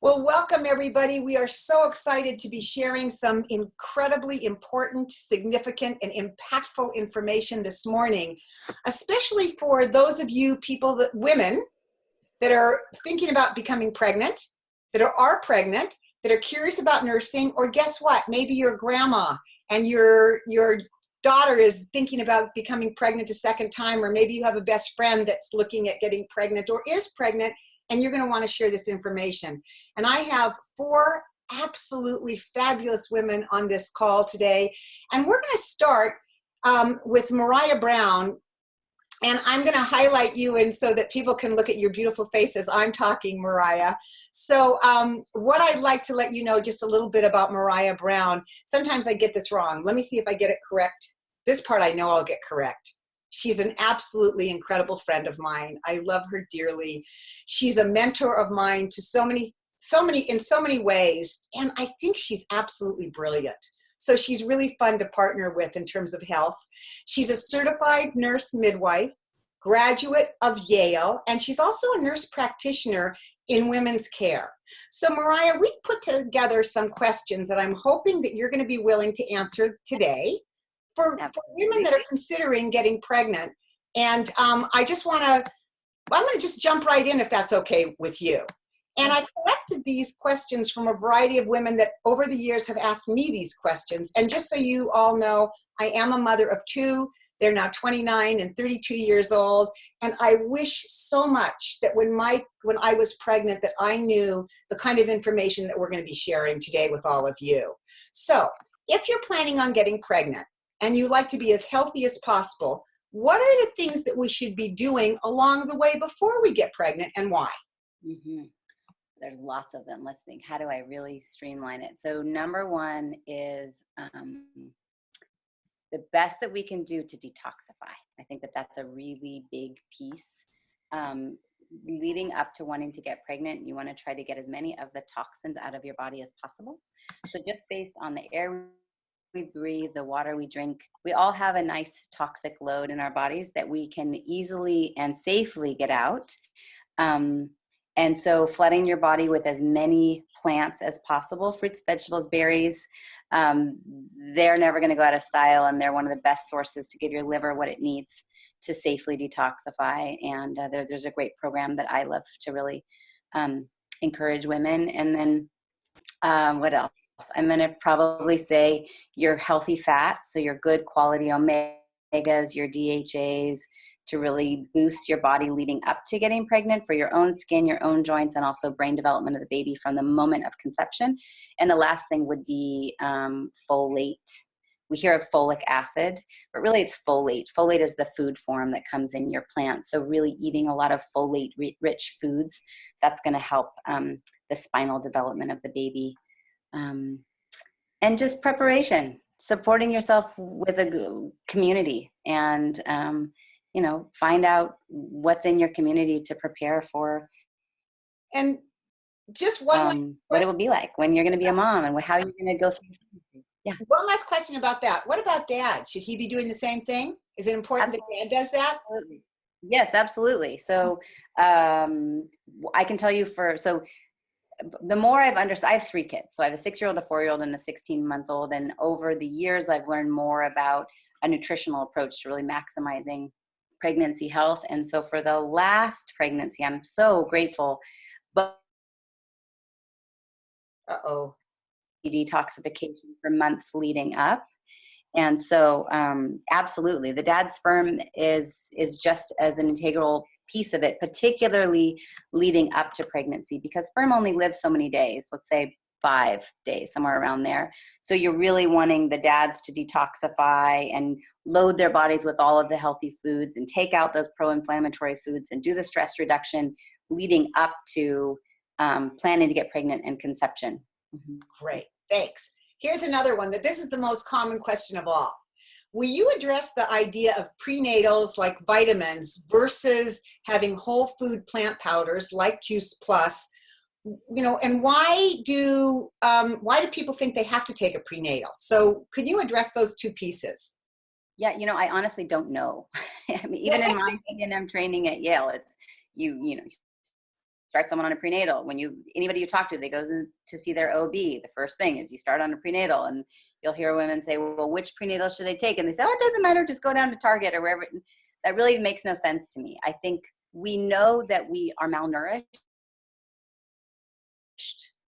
Well, welcome everybody. We are so excited to be sharing some incredibly important, significant, and impactful information this morning, especially for those of you women that are thinking about becoming pregnant, that are pregnant, that are curious about nursing, or guess what? Maybe you're a grandma and your daughter is thinking about becoming pregnant a second time, or maybe you have a best friend that's looking at getting pregnant or is pregnant, and you're going to want to share this information. And I have 4 absolutely fabulous women on this call today. And we're going to start with Maraya Brown. And I'm going to highlight you and so that people can look at your beautiful face as I'm talking, Maraya. So what I'd like to let you know just a little bit about Maraya Brown. Sometimes I get this wrong. Let me see if I get it correct. This part I know I'll get correct. She's an absolutely incredible friend of mine. I love her dearly. She's a mentor of mine to in so many ways. And I think she's absolutely brilliant. So she's really fun to partner with in terms of health. She's a certified nurse midwife, graduate of Yale, and she's also a nurse practitioner in women's care. So Maraya, we put together some questions that I'm hoping that you're going to be willing to answer today. For women that are considering getting pregnant. And I'm going to just jump right in if that's okay with you. And I collected these questions from a variety of women that over the years have asked me these questions. And just so you all know, I am a mother of 2. They're now 29 and 32 years old. And I wish so much that when I was pregnant that I knew the kind of information that we're going to be sharing today with all of you. So if you're planning on getting pregnant, and you like to be as healthy as possible, what are the things that we should be doing along the way before we get pregnant, and why? Mm-hmm. There's lots of them. Let's think, how do I really streamline it? So number 1 is the best that we can do to detoxify. I think that that's a really big piece. Leading up to wanting to get pregnant, you want to try to get as many of the toxins out of your body as possible. So just based on the air we breathe, the water we drink, we all have a nice toxic load in our bodies that we can easily and safely get out. And so flooding your body with as many plants as possible, fruits, vegetables, berries, they're never going to go out of style, and they're one of the best sources to give your liver what it needs to safely detoxify. And there's a great program that I love to really encourage women. And then what else? I'm going to probably say your healthy fats, so your good quality omegas, your DHAs, to really boost your body leading up to getting pregnant for your own skin, your own joints, and also brain development of the baby from the moment of conception. And the last thing would be folate. We hear of folic acid, but really it's folate. Folate is the food form that comes in your plant. So really eating a lot of folate-rich foods, that's going to help the spinal development of the baby. And just preparation, supporting yourself with a community, and find out what's in your community to prepare for. And just one what it will be like when you're going to be a mom, and how you're going to go through. Yeah. One last question about that. What about dad? Should he be doing the same thing? Is it important that dad does that? Absolutely. Yes, absolutely. So I can tell you the more I've understood, I have 3 kids. So I have a 6-year-old, a 4-year-old, and a 16-month-old. And over the years, I've learned more about a nutritional approach to really maximizing pregnancy health. And so for the last pregnancy, I'm so grateful. But detoxification for months leading up. And so absolutely, the dad's sperm is just as an integral piece of it, particularly leading up to pregnancy, because sperm only lives so many days, let's say 5 days, somewhere around there. So you're really wanting the dads to detoxify and load their bodies with all of the healthy foods and take out those pro-inflammatory foods and do the stress reduction leading up to planning to get pregnant and conception. Mm-hmm. Great, thanks. Here's another one this is the most common question of all. Will you address the idea of prenatals like vitamins versus having whole food plant powders like Juice Plus? And why do people think they have to take a prenatal? So could you address those 2 pieces? Yeah, I honestly don't know. I mean, even in my A&M training at Yale, it's you start someone on a prenatal. Anybody you talk to, they goes in to see their OB. The first thing is you start on a prenatal, and you'll hear women say, well, which prenatal should I take? And they say, oh, it doesn't matter. Just go down to Target or wherever. That really makes no sense to me. I think we know that we are malnourished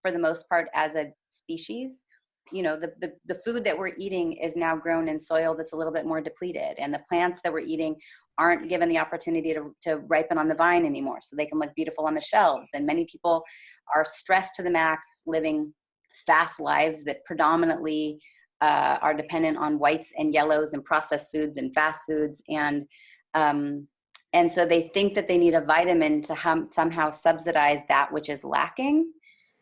for the most part as a species. The food that we're eating is now grown in soil that's a little bit more depleted, and the plants that we're eating aren't given the opportunity to ripen on the vine anymore, so they can look beautiful on the shelves. And many people are stressed to the max, living fast lives that predominantly are dependent on whites and yellows and processed foods and fast foods. And so they think that they need a vitamin to somehow subsidize that which is lacking.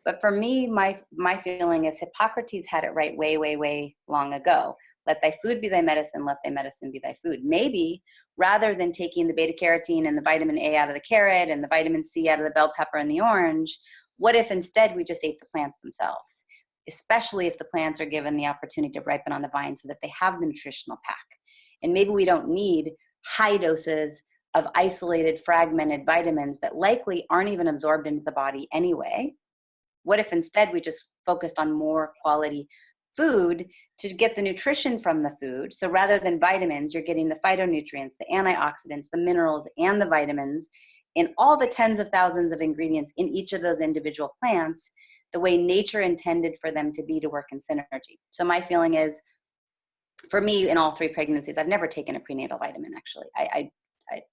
But for me, my feeling is Hippocrates had it right way, way, way long ago. Let thy food be thy medicine, let thy medicine be thy food. Maybe rather than taking the beta carotene and the vitamin A out of the carrot and the vitamin C out of the bell pepper and the orange, what if instead we just ate the plants themselves? Especially if the plants are given the opportunity to ripen on the vine so that they have the nutritional pack. And maybe we don't need high doses of isolated, fragmented vitamins that likely aren't even absorbed into the body anyway. What if instead we just focused on more quality food to get the nutrition from the food? So rather than vitamins, you're getting the phytonutrients, the antioxidants, the minerals, and the vitamins in all the tens of thousands of ingredients in each of those individual plants, the way nature intended for them to be, to work in synergy. So my feeling is, for me, in all 3 pregnancies, I've never taken a prenatal vitamin, actually.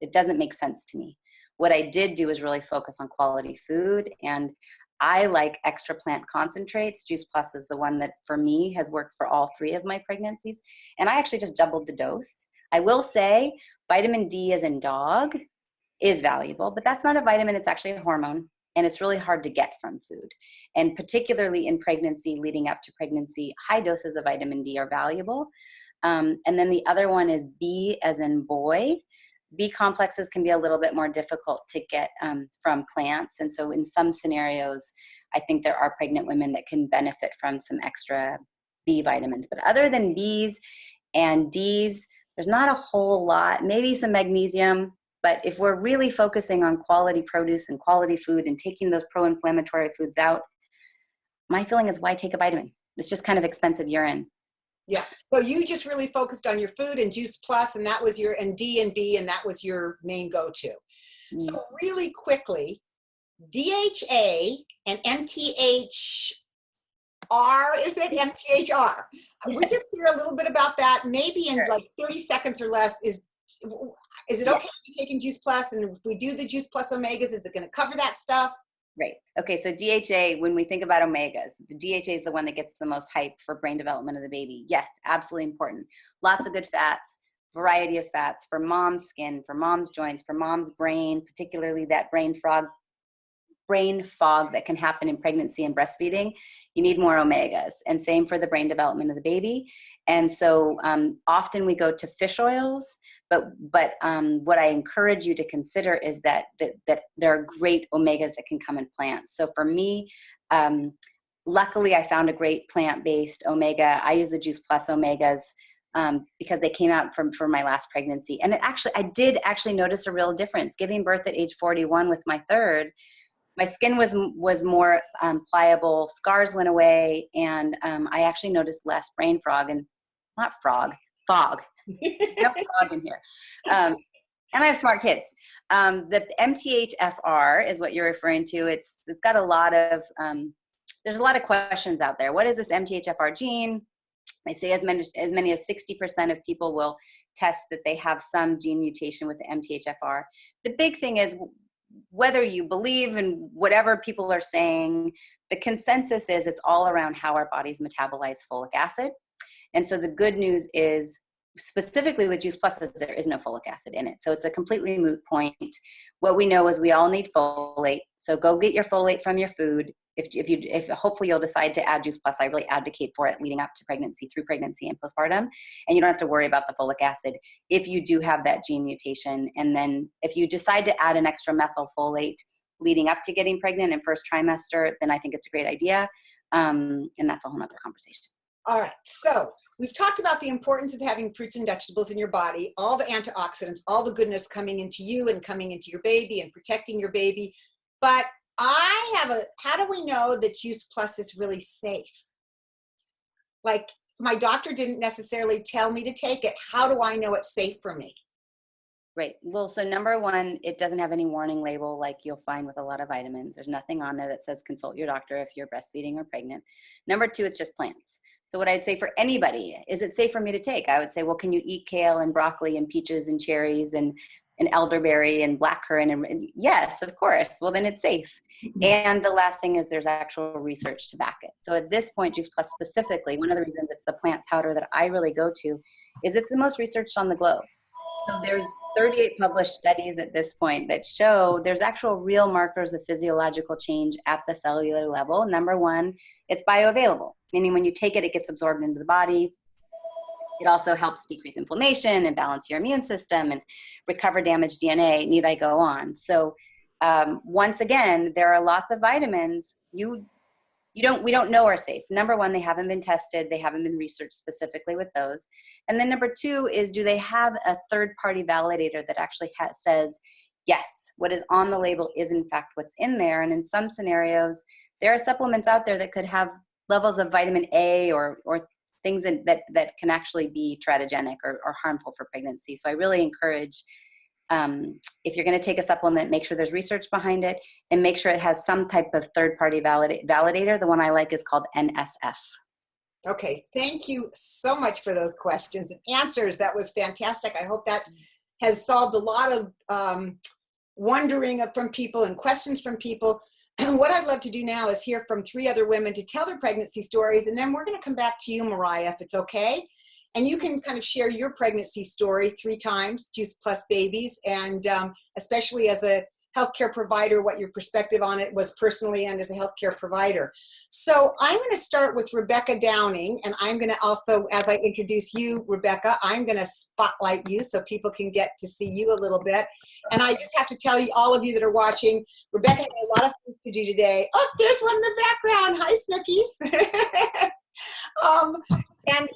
It doesn't make sense to me. What I did do is really focus on quality food, and I like extra plant concentrates. Juice Plus is the one that for me has worked for all 3 of my pregnancies. And I actually just doubled the dose. I will say vitamin D as in dog is valuable, but that's not a vitamin. It's actually a hormone, and it's really hard to get from food. And particularly in pregnancy, leading up to pregnancy, high doses of vitamin D are valuable. And then the other one is B as in boy. B complexes can be a little bit more difficult to get from plants. And so in some scenarios, I think there are pregnant women that can benefit from some extra B vitamins. But other than Bs and Ds, there's not a whole lot, maybe some magnesium. But if we're really focusing on quality produce and quality food and taking those pro-inflammatory foods out, my feeling is, why take a vitamin? It's just kind of expensive urine. Yeah. So you just really focused on your food and Juice Plus, and that was and D and B, and that was your main go-to. So really quickly, DHA and MTHR, is it MTHR? We just hear a little bit about that, maybe in like 30 seconds or less. Is it okay to be taking Juice Plus? And if we do the Juice Plus omegas, is it going to cover that stuff? Right. Okay. So DHA, when we think about omegas, the DHA is the one that gets the most hype for brain development of the baby. Yes, absolutely important. Lots of good fats, variety of fats for mom's skin, for mom's joints, for mom's brain, particularly that brain fog that can happen in pregnancy and breastfeeding. You need more omegas, and same for the brain development of the baby. And so often we go to fish oils, but what I encourage you to consider is that there are great omegas that can come in plants. So for me, luckily I found a great plant-based omega. I use the Juice Plus omegas because they came out for my last pregnancy. And I did actually notice a real difference. Giving birth at age 41 with my third, my skin was more pliable, scars went away, and I actually noticed less brain fog, and not frog, fog. No fog in here. And I have smart kids. The MTHFR is what you're referring to. It's got a lot of, there's a lot of questions out there. What is this MTHFR gene? They say as many as 60% of people will test that they have some gene mutation with the MTHFR. The big thing is, whether you believe in whatever people are saying, the consensus is it's all around how our bodies metabolize folic acid. And so the good news is, specifically with Juice Plus, is there is no folic acid in it. So it's a completely moot point. What we know is we all need folate. So go get your folate from your food. If hopefully you'll decide to add Juice Plus, I really advocate for it leading up to pregnancy, through pregnancy and postpartum. And you don't have to worry about the folic acid if you do have that gene mutation. And then if you decide to add an extra methylfolate leading up to getting pregnant in first trimester, then I think it's a great idea. And that's a whole nother conversation. All right. So we've talked about the importance of having fruits and vegetables in your body, all the antioxidants, all the goodness coming into you and coming into your baby and protecting your baby. But how do we know that Juice Plus is really safe? Like, my doctor didn't necessarily tell me to take it. How do I know it's safe for me? Right. Well, so number one, it doesn't have any warning label like you'll find with a lot of vitamins. There's nothing on there that says consult your doctor if you're breastfeeding or pregnant. Number two, it's just plants. So what I'd say for anybody, is it safe for me to take? I would say, well, can you eat kale and broccoli and peaches and cherries and elderberry and blackcurrant? And yes, of course. Well, then it's safe. And the last thing is there's actual research to back it. So at this point, Juice Plus specifically, one of the reasons it's the plant powder that I really go to is it's the most researched on the globe. So there's 38 published studies at this point that show there's actual real markers of physiological change at the cellular level. Number one, it's bioavailable, meaning when you take it, it gets absorbed into the body. It also helps decrease inflammation and balance your immune system and recover damaged DNA. Need I go on? So once again, there are lots of vitamins we don't know are safe. Number one, they haven't been tested. They haven't been researched specifically with those. And then number two is, do they have a third-party validator that actually says, yes, what is on the label is in fact what's in there. And in some scenarios, there are supplements out there that could have levels of vitamin A or things that can actually be teratogenic or harmful for pregnancy. So I really encourage, if you're going to take a supplement, make sure there's research behind it and make sure it has some type of third-party validator. The one I like is called NSF. Okay, thank you so much for those questions and answers. That was fantastic. I hope that has solved a lot of wondering from people and questions from people. What I'd love to do now is hear from 3 other women to tell their pregnancy stories, and then we're going to come back to you, Maraya, if it's okay. And you can kind of share your pregnancy story 3 times, Juice Plus babies, and especially as a healthcare provider, what your perspective on it was personally and as a healthcare provider. So I'm going to start with Rebekah Downing, and I'm going to also, as I introduce you, Rebekah, I'm going to spotlight you so people can get to see you a little bit. And I just have to tell you, all of you that are watching, Rebekah had a lot of things to do today. Oh, there's one in the background. Hi, Snookies.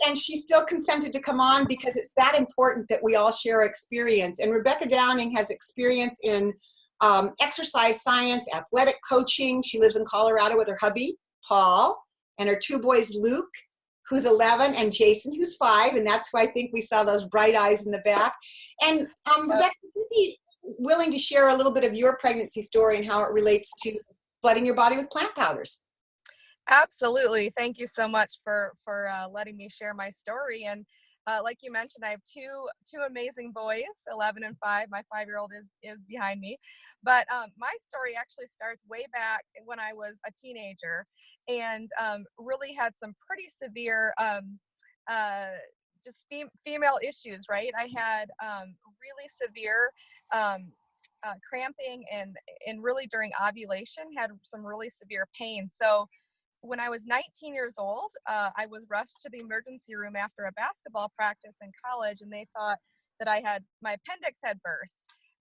And she still consented to come on because it's that important that we all share experience. And Rebekah Downing has experience in exercise science, athletic coaching. She lives in Colorado with her hubby, Paul, and her 2 boys, Luke, who's 11, and Jason, who's 5. And that's why I think we saw those bright eyes in the back. And Rebekah, would you be willing to share a little bit of your pregnancy story and how it relates to flooding your body with plant powders? Absolutely. Thank you so much for letting me share my story. And like you mentioned, I have two amazing boys, 11 and 5. My 5-year-old is behind me. But my story actually starts way back when I was a teenager and really had some pretty severe just female issues, right? I had really severe cramping and really during ovulation had some really severe pain. So when I was 19 years old, I was rushed to the emergency room after a basketball practice in college, and they thought that my appendix had burst,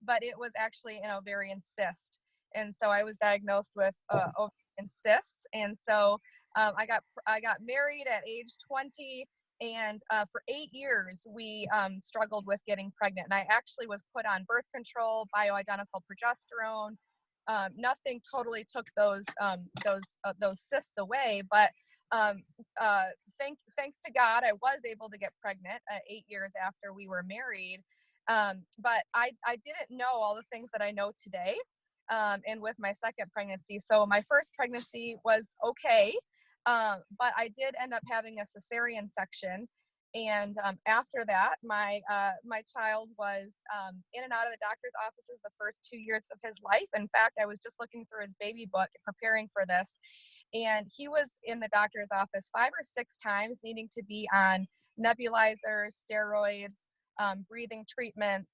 but it was actually an ovarian cyst. And so I was diagnosed with ovarian cysts. And so I got married at age 20, and for 8 years we struggled with getting pregnant. And I actually was put on birth control, bioidentical progesterone. Nothing totally took those cysts away, but thanks to God, I was able to get pregnant 8 years after we were married. But I didn't know all the things that I know today. And with my second pregnancy, so my first pregnancy was okay, but I did end up having a cesarean section. And after that, my child was in and out of the doctor's offices the first 2 years of his life. In fact, I was just looking through his baby book preparing for this, and he was in the doctor's office 5 or 6 times, needing to be on nebulizers, steroids, breathing treatments,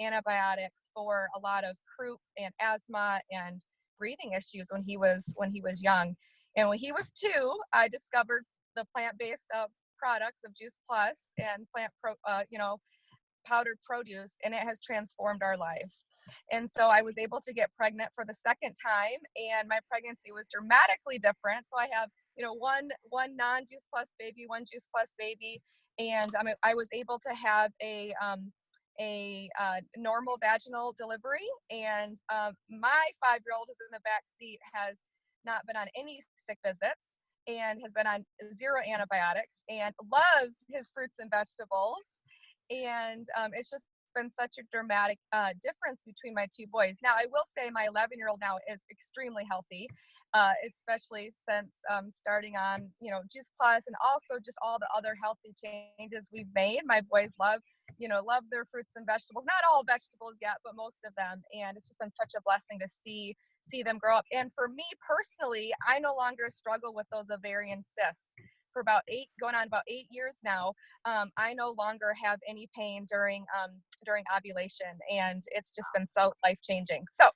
antibiotics for a lot of croup and asthma and breathing issues when he was young. And when he was 2, I discovered the plant-based products of Juice Plus and powdered produce, and it has transformed our lives. And so I was able to get pregnant for the second time, and my pregnancy was dramatically different. So I have, one non-Juice Plus baby, one Juice Plus baby, and I was able to have a a normal vaginal delivery, and my 5-year-old is in the back seat, has not been on any sick visits, and has been on 0 antibiotics, and loves his fruits and vegetables. And it's just been such a dramatic difference between my 2 boys. Now, I will say my 11-year-old now is extremely healthy, especially since starting on, Juice Plus, and also just all the other healthy changes we've made. My boys love their fruits and vegetables. Not all vegetables yet, but most of them. And it's just been such a blessing to see them grow up. And for me personally, I no longer struggle with those ovarian cysts. For going on about 8 years now, I no longer have any pain during ovulation, and it's just been so life-changing. So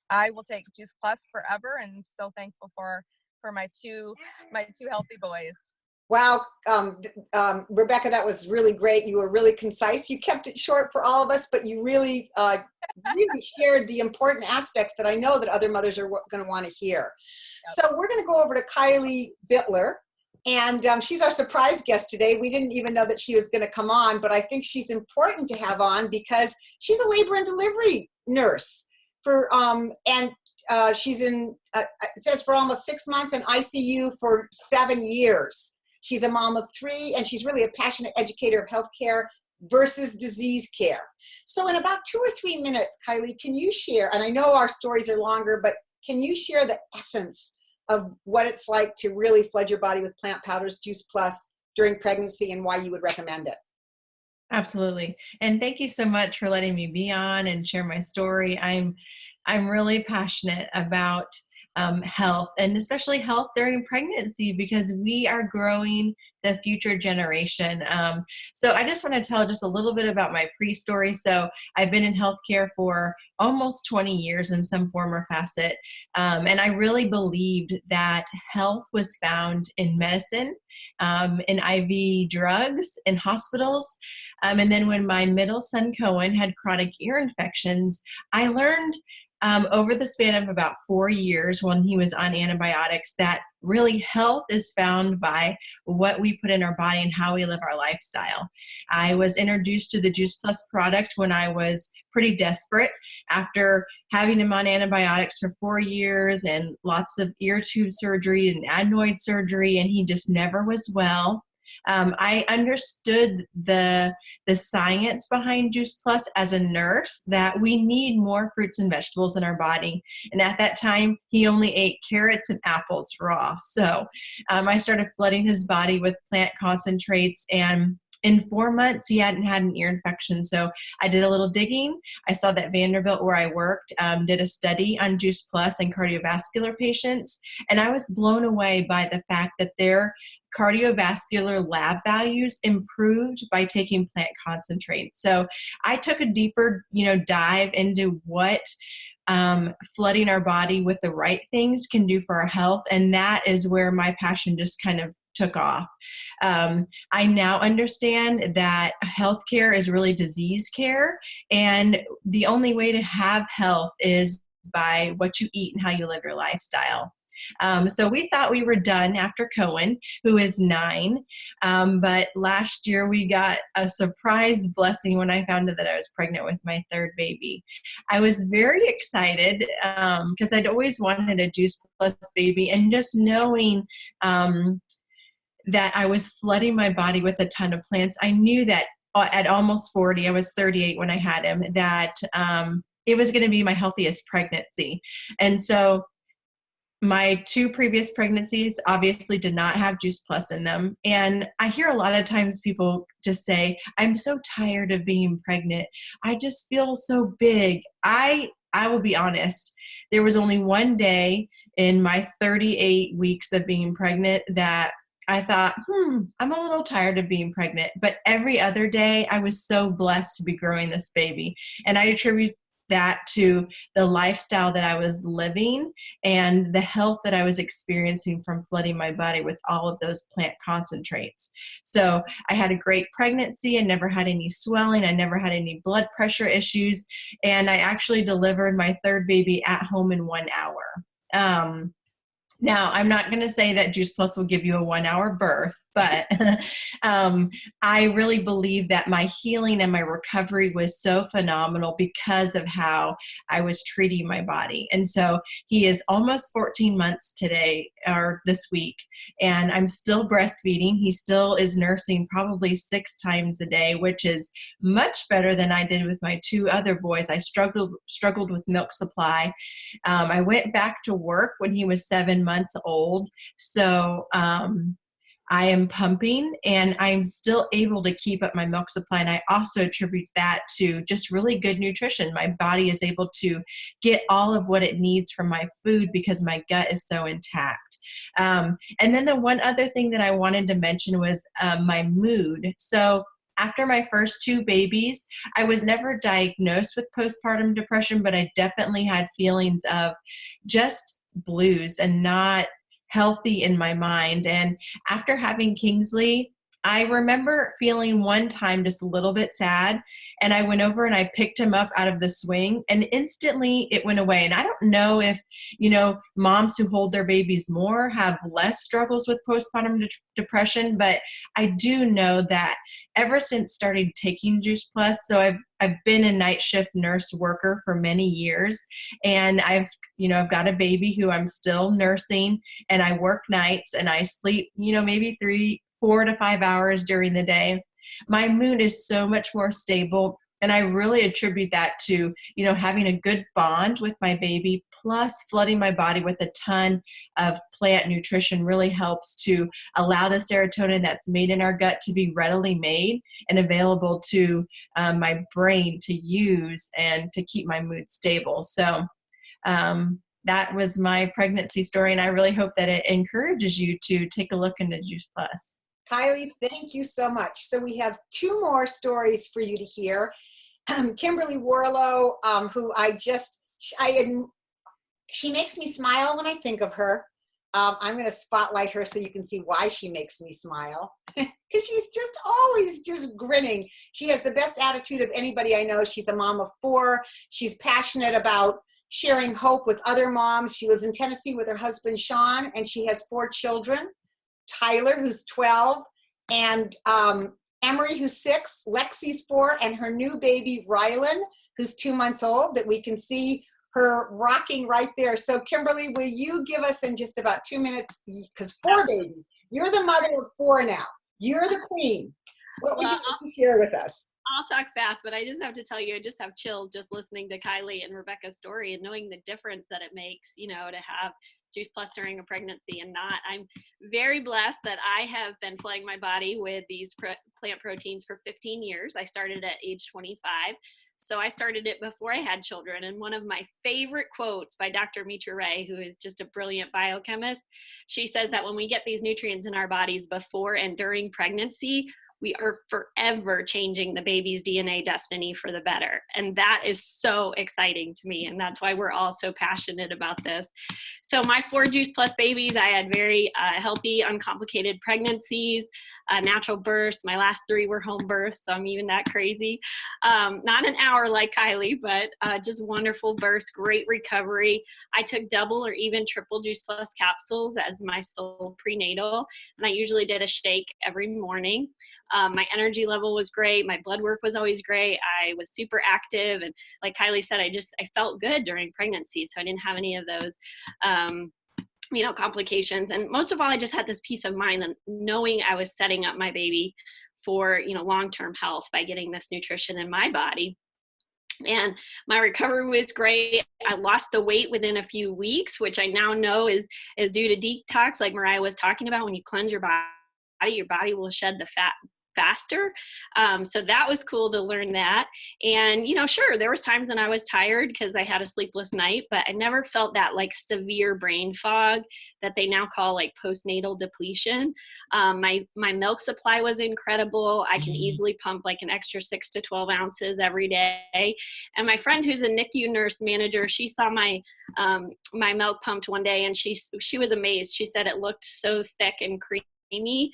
I will take Juice Plus forever, and I'm so thankful for my two healthy boys. Wow, Rebekah, that was really great. You were really concise. You kept it short for all of us, but you really, really shared the important aspects that I know that other mothers are going to want to hear. Yep. So we're going to go over to Cylie Bitler, and she's our surprise guest today. We didn't even know that she was going to come on, but I think she's important to have on because she's a labor and delivery nurse she's in, it says for almost 6 months, in ICU for 7 years. She's a mom of 3, and she's really a passionate educator of healthcare versus disease care. So in about 2 or 3 minutes, Cylie, can you share, and I know our stories are longer, but can you share the essence of what it's like to really flood your body with plant powders, Juice Plus, during pregnancy, and why you would recommend it? Absolutely. And thank you so much for letting me be on and share my story. I'm really passionate about health, and especially health during pregnancy, because we are growing the future generation. So I just want to tell just a little bit about my pre-story. So I've been in healthcare for almost 20 years in some form or facet. And I really believed that health was found in medicine, in IV drugs, in hospitals. And then when my middle son, Cohen, had chronic ear infections, I learned over the span of about 4 years when he was on antibiotics that really health is found by what we put in our body and how we live our lifestyle. I was introduced to the Juice Plus product when I was pretty desperate after having him on antibiotics for 4 years and lots of ear tube surgery and adenoid surgery, and he just never was well. I understood the science behind Juice Plus as a nurse, that we need more fruits and vegetables in our body. And at that time, he only ate carrots and apples raw. So I started flooding his body with plant concentrates, and in 4 months, he hadn't had an ear infection. So I did a little digging. I saw that Vanderbilt, where I worked, did a study on Juice Plus and cardiovascular patients. And I was blown away by the fact that their cardiovascular lab values improved by taking plant concentrates. So I took a deeper, dive into what flooding our body with the right things can do for our health. And that is where my passion just kind of took off. I now understand that healthcare is really disease care, and the only way to have health is by what you eat and how you live your lifestyle. So we thought we were done after Cohen, who is 9. But last year we got a surprise blessing when I found out that I was pregnant with my 3rd baby. I was very excited because I'd always wanted a Juice Plus baby, and just knowing that I was flooding my body with a ton of plants, I knew that at almost 40, I was 38 when I had him, that it was going to be my healthiest pregnancy. And so my 2 previous pregnancies obviously did not have Juice Plus in them. And I hear a lot of times people just say, I'm so tired of being pregnant. I just feel so big. I will be honest. There was only one day in my 38 weeks of being pregnant that I thought, I'm a little tired of being pregnant. But every other day, I was so blessed to be growing this baby. And I attribute that to the lifestyle that I was living and the health that I was experiencing from flooding my body with all of those plant concentrates. So I had a great pregnancy. I never had any swelling. I never had any blood pressure issues. And I actually delivered my 3rd baby at home in 1 hour. Now, I'm not going to say that Juice Plus will give you a 1-hour birth, but I really believe that my healing and my recovery was so phenomenal because of how I was treating my body. And so he is almost 14 months today, or this week, and I'm still breastfeeding. He still is nursing probably 6 times a day, which is much better than I did with my 2 other boys. I struggled with milk supply. I went back to work when he was 7 months old. So I am pumping and I'm still able to keep up my milk supply. And I also attribute that to just really good nutrition. My body is able to get all of what it needs from my food because my gut is so intact. And then the one other thing that I wanted to mention was my mood. So after my first 2 babies, I was never diagnosed with postpartum depression, but I definitely had feelings of just blues and not healthy in my mind. And after having Kingsley, I remember feeling one time just a little bit sad, and I went over and I picked him up out of the swing, and instantly it went away. And I don't know if, moms who hold their babies more have less struggles with postpartum depression, but I do know that ever since starting taking Juice Plus, so I've been a night shift nurse worker for many years, and I've got a baby who I'm still nursing, and I work nights and I sleep, maybe 4 to 5 hours during the day. My mood is so much more stable. And I really attribute that to, having a good bond with my baby, plus flooding my body with a ton of plant nutrition really helps to allow the serotonin that's made in our gut to be readily made and available to my brain to use and to keep my mood stable. So that was my pregnancy story. And I really hope that it encourages you to take a look into Juice Plus. Kylie, thank you so much. So we have 2 more stories for you to hear. Kimberly Warlow, who she makes me smile when I think of her. I'm going to spotlight her so you can see why she makes me smile. Because she's just always just grinning. She has the best attitude of anybody I know. She's a mom of 4. She's passionate about sharing hope with other moms. She lives in Tennessee with her husband, Sean, and she has 4 children. Tyler, who's 12, and Emery, who's 6, Lexi's 4, and her new baby, Rylan, who's 2 months old, that we can see her rocking right there. So Kimberly, will you give us in just about 2 minutes, because 4 babies, you're the mother of 4 now. You're the queen. What would you like to share with us? I'll talk fast, but I just have to tell you, I just have chills just listening to Kylie and Rebekah's story and knowing the difference that it makes, to have Juice Plus during a pregnancy and not. I'm very blessed that I have been flooding my body with these plant proteins for 15 years. I started at age 25. So I started it before I had children. And one of my favorite quotes by Dr. Mitra Ray, who is just a brilliant biochemist, she says that when we get these nutrients in our bodies before and during pregnancy, we are forever changing the baby's DNA destiny for the better. And that is so exciting to me. And that's why we're all so passionate about this. So my 4 Juice Plus babies, I had very healthy, uncomplicated pregnancies, natural births. My last 3 were home births, so I'm even that crazy. Not an hour like Kylie, but just wonderful births, great recovery. I took double or even triple Juice Plus capsules as my sole prenatal, and I usually did a shake every morning. My energy level was great. My blood work was always great. I was super active. And like Kylie said, I felt good during pregnancy. So I didn't have any of those, complications. And most of all, I just had this peace of mind and knowing I was setting up my baby for, long-term health by getting this nutrition in my body. And my recovery was great. I lost the weight within a few weeks, which I now know is due to detox. Like Maraya was talking about, when you cleanse your body will shed the fat faster. So that was cool to learn that. And, sure, there was times when I was tired because I had a sleepless night, but I never felt that like severe brain fog that they now call like postnatal depletion. My milk supply was incredible. I can easily pump like an extra 6 to 12 ounces every day. And my friend who's a NICU nurse manager, she saw my milk pumped one day and she was amazed. She said it looked so thick and creamy me.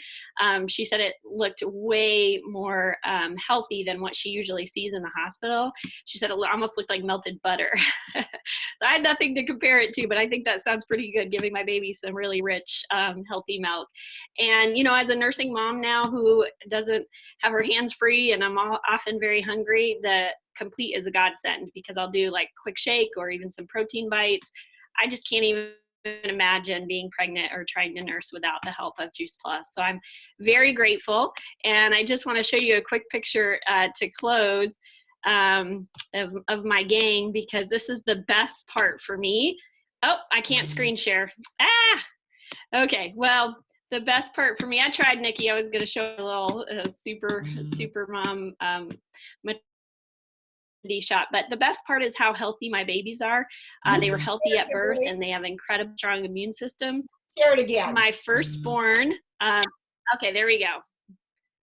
She said it looked way more healthy than what she usually sees in the hospital. She said it almost looked like melted butter. So I had nothing to compare it to, but I think that sounds pretty good, giving my baby some really rich, healthy milk. And, you know, as a nursing mom now who doesn't have her hands free and I'm often very hungry, the Complete is a godsend, because I'll do like quick shake or even some protein bites. I just can't even imagine being pregnant or trying to nurse without the help of Juice Plus. So I'm very grateful. And I just want to show you a quick picture to close of my gang, because this is the best part for me. Oh, I can't screen share. Okay. Well, the best part for me, I tried, Nikki. I was going to show a little super mom shot, but the best part is how healthy my babies are. They were healthy at birth, and they have incredibly strong immune systems. Share it again. My firstborn, okay, there we go.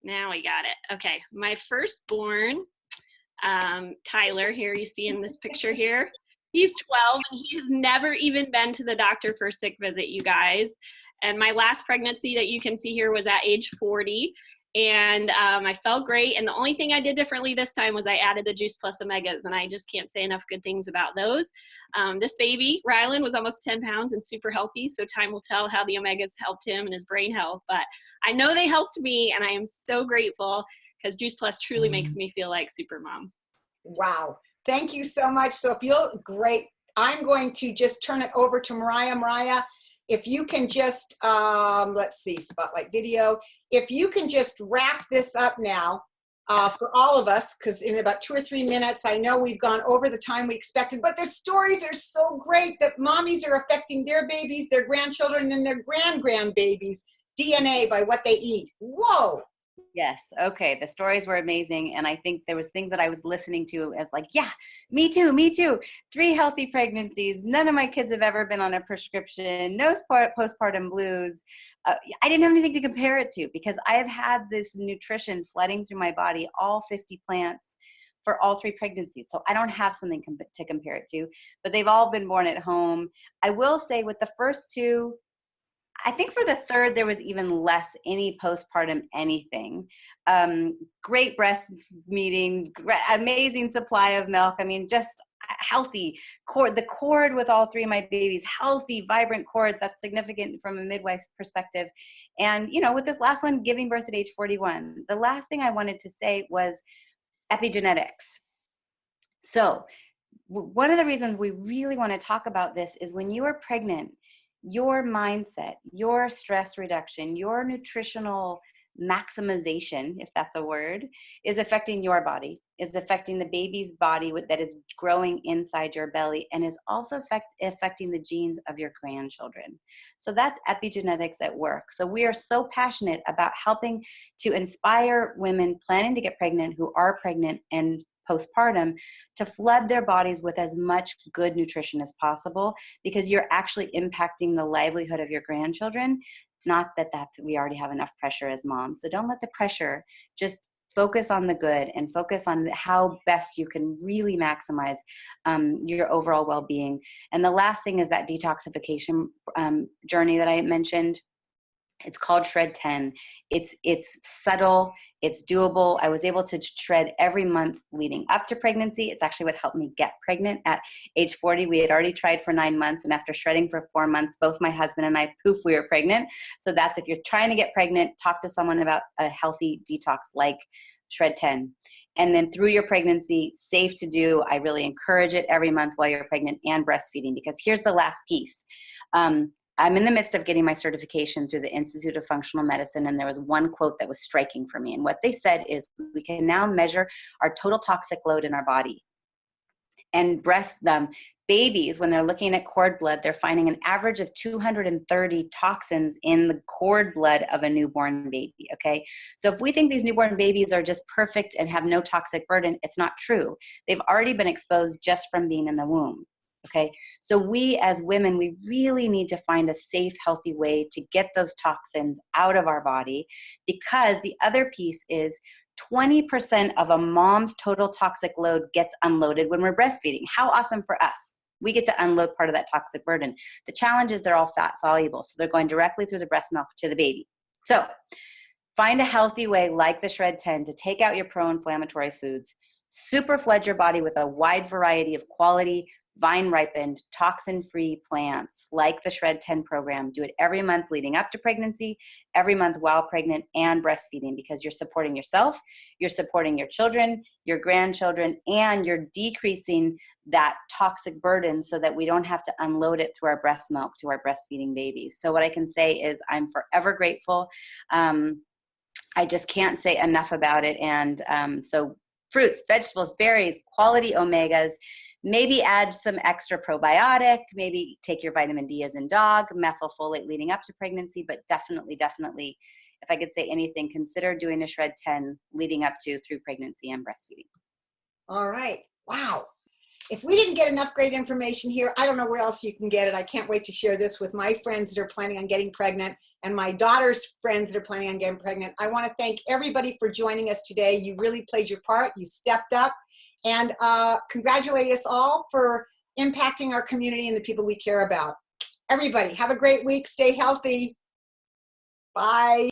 Now we got it. Okay, my firstborn, Tyler, here you see in this picture here, he's 12, and he has never even been to the doctor for a sick visit, you guys. And my last pregnancy that you can see here was at age 40. And I felt great. And the only thing I did differently this time was I added the Juice Plus Omegas, and I just can't say enough good things about those. This baby, Rylan, was almost 10 pounds and super healthy, so time will tell how the Omegas helped him and his brain health. But I know they helped me, and I am so grateful, because Juice Plus truly makes me feel like super mom. Wow. Thank you so much. So if you'll, great. I'm going to just turn it over to Maraya. Maraya, if you can just, let's see, spotlight video. If you can just wrap this up now for all of us, because in about 2 or 3 minutes, I know we've gone over the time we expected, but the stories are so great that mommies are affecting their babies, their grandchildren, and their grandbabies' DNA by what they eat. Whoa. Yes. Okay. The stories were amazing. And I think there was things that I was listening to as like, yeah, me too, me too. 3 healthy pregnancies. None of my kids have ever been on a prescription. No postpartum blues. I didn't have anything to compare it to, because I have had this nutrition flooding through my body, all 50 plants for all 3 pregnancies. So I don't have something to compare it to, but they've all been born at home. I will say with the first 2, I think for the 3rd, there was even less any postpartum anything. Great breast meeting, amazing supply of milk. I mean, just healthy cord. The cord with all 3 of my babies, healthy, vibrant cords. That's significant from a midwife's perspective. And, you know, with this last one, giving birth at age 41, the last thing I wanted to say was epigenetics. So one of the reasons we really want to talk about this is when you are pregnant, your mindset, your stress reduction, your nutritional maximization, if that's a word, is affecting your body, is affecting the baby's body that is growing inside your belly, and is also affecting the genes of your grandchildren. So that's epigenetics at work. So we are so passionate about helping to inspire women planning to get pregnant, who are pregnant and postpartum, to flood their bodies with as much good nutrition as possible, because you're actually impacting the livelihood of your grandchildren. Not that we already have enough pressure as moms. So don't let the pressure, just focus on the good and focus on how best you can really maximize your overall well-being. And the last thing is that detoxification journey that I mentioned. It's called Shred 10. It's subtle, it's doable. I was able to shred every month leading up to pregnancy. It's actually what helped me get pregnant at age 40. We had already tried for 9 months, and after shredding for 4 months, both my husband and I, poof, we were pregnant. So that's, if you're trying to get pregnant, talk to someone about a healthy detox like Shred 10. And then through your pregnancy, safe to do. I really encourage it every month while you're pregnant and breastfeeding, because here's the last piece. I'm in the midst of getting my certification through the Institute of Functional Medicine, and there was one quote that was striking for me. And what they said is, we can now measure our total toxic load in our body. And babies, when they're looking at cord blood, they're finding an average of 230 toxins in the cord blood of a newborn baby, okay? So if we think these newborn babies are just perfect and have no toxic burden, it's not true. They've already been exposed just from being in the womb. Okay, so we as women, we really need to find a safe, healthy way to get those toxins out of our body, because the other piece is 20% of a mom's total toxic load gets unloaded when we're breastfeeding. How awesome for us. We get to unload part of that toxic burden. The challenge is they're all fat soluble, so they're going directly through the breast milk to the baby. So find a healthy way like the Shred 10 to take out your pro-inflammatory foods, super flood your body with a wide variety of quality, vine-ripened, toxin-free plants like the Shred 10 program. Do it every month leading up to pregnancy, every month while pregnant, and breastfeeding, because you're supporting yourself, you're supporting your children, your grandchildren, and you're decreasing that toxic burden so that we don't have to unload it through our breast milk to our breastfeeding babies. So what I can say is I'm forever grateful. I just can't say enough about it. And so fruits, vegetables, berries, quality omegas, maybe add some extra probiotic, maybe take your vitamin D as in dog, methylfolate leading up to pregnancy, but definitely, if I could say anything, consider doing a Shred 10 leading up to through pregnancy and breastfeeding. All right. Wow. If we didn't get enough great information here, I don't know where else you can get it. I can't wait to share this with my friends that are planning on getting pregnant and my daughter's friends that are planning on getting pregnant. I want to thank everybody for joining us today. You really played your part. You stepped up, and congratulate us all for impacting our community and the people we care about. Everybody, have a great week. Stay healthy. Bye.